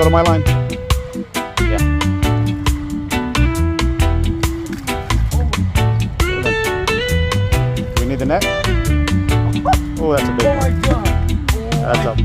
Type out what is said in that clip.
go to my line? Yeah. Do we need the net? Oh, that's a big one. Oh my God. That's up.